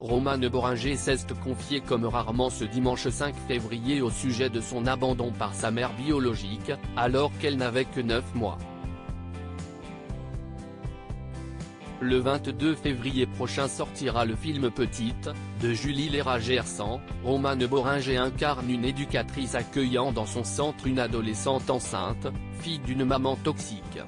Romane Bohringer s'est confiée comme rarement ce dimanche 5 février au sujet de son abandon par sa mère biologique, alors qu'elle n'avait que 9 mois. Le 22 février prochain sortira le film Petite, de Julie Léra-Gersan. Romane Bohringer incarne une éducatrice accueillant dans son centre une adolescente enceinte, fille d'une maman toxique.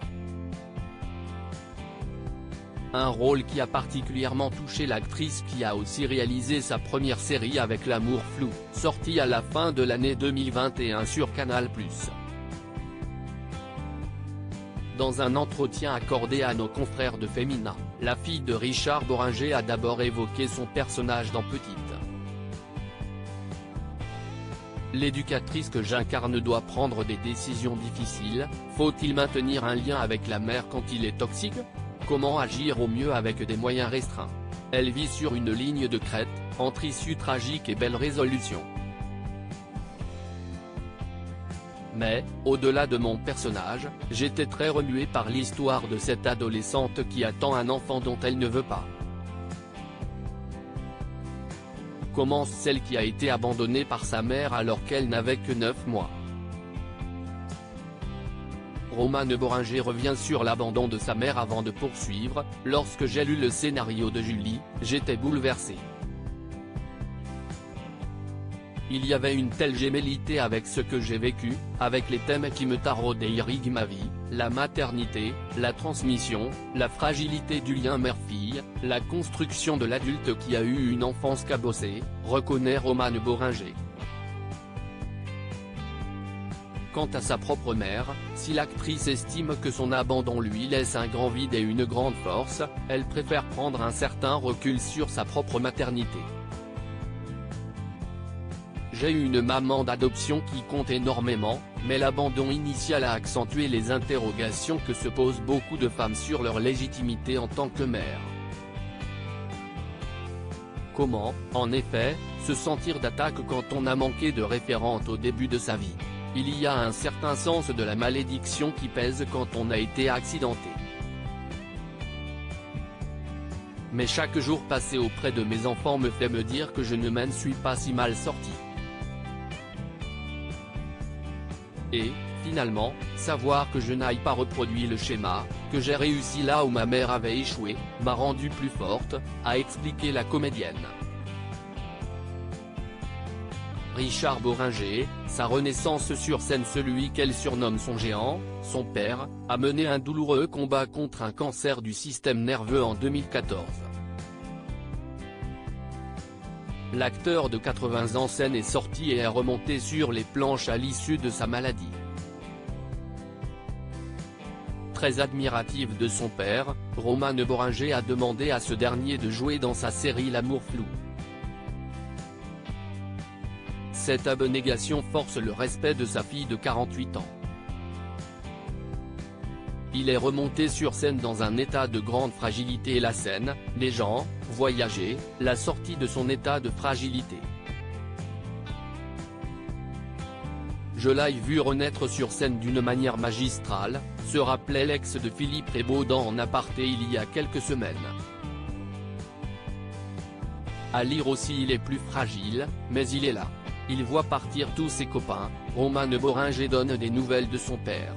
Un rôle qui a particulièrement touché l'actrice qui a aussi réalisé sa première série avec L'amour flou, sortie à la fin de l'année 2021 sur Canal+. Dans un entretien accordé à nos confrères de Femina, la fille de Richard Bohringer a d'abord évoqué son personnage dans Petite. L'éducatrice que j'incarne doit prendre des décisions difficiles. Faut-il maintenir un lien avec la mère quand il est toxique ? Comment agir au mieux avec des moyens restreints? Elle vit sur une ligne de crête, entre issue tragique et belle résolution. Mais, au-delà de mon personnage, j'étais très remué par l'histoire de cette adolescente qui attend un enfant dont elle ne veut pas. Commence celle qui a été abandonnée par sa mère alors qu'elle n'avait que 9 mois. Romane Bohringer revient sur l'abandon de sa mère avant de poursuivre. Lorsque j'ai lu le scénario de Julie, j'étais bouleversé. Il y avait une telle gémellité avec ce que j'ai vécu, avec les thèmes qui me taraudent et irriguent ma vie, la maternité, la transmission, la fragilité du lien mère-fille, la construction de l'adulte qui a eu une enfance cabossée, reconnaît Romane Bohringer. Quant à sa propre mère, si l'actrice estime que son abandon lui laisse un grand vide et une grande force, elle préfère prendre un certain recul sur sa propre maternité. J'ai eu une maman d'adoption qui compte énormément, mais l'abandon initial a accentué les interrogations que se posent beaucoup de femmes sur leur légitimité en tant que mère. Comment, en effet, se sentir d'attaque quand on a manqué de référente au début de sa vie? Il y a un certain sens de la malédiction qui pèse quand on a été accidenté. Mais chaque jour passé auprès de mes enfants me fait me dire que je ne m'en suis pas si mal sorti. Et, finalement, savoir que je n'aille pas reproduit le schéma, que j'ai réussi là où ma mère avait échoué, m'a rendue plus forte, a expliqué la comédienne. Richard Bohringer, sa renaissance sur scène. Celui qu'elle surnomme son géant, son père, a mené un douloureux combat contre un cancer du système nerveux en 2014. L'acteur de 80 ans scène est sorti et est remonté sur les planches à l'issue de sa maladie. Très admirative de son père, Romane Bohringer a demandé à ce dernier de jouer dans sa série L'amour flou. Cette abnégation force le respect de sa fille de 48 ans. Il est remonté sur scène dans un état de grande fragilité et la scène, les gens, voyager, la sortie de son état de fragilité. Je l'ai vu renaître sur scène d'une manière magistrale, se rappelait l'ex de Philippe Rebaud dans En aparté il y a quelques semaines. À lire aussi il est plus fragile, mais il est là. Il voit partir tous ses copains. Romane Bohringer donne des nouvelles de son père.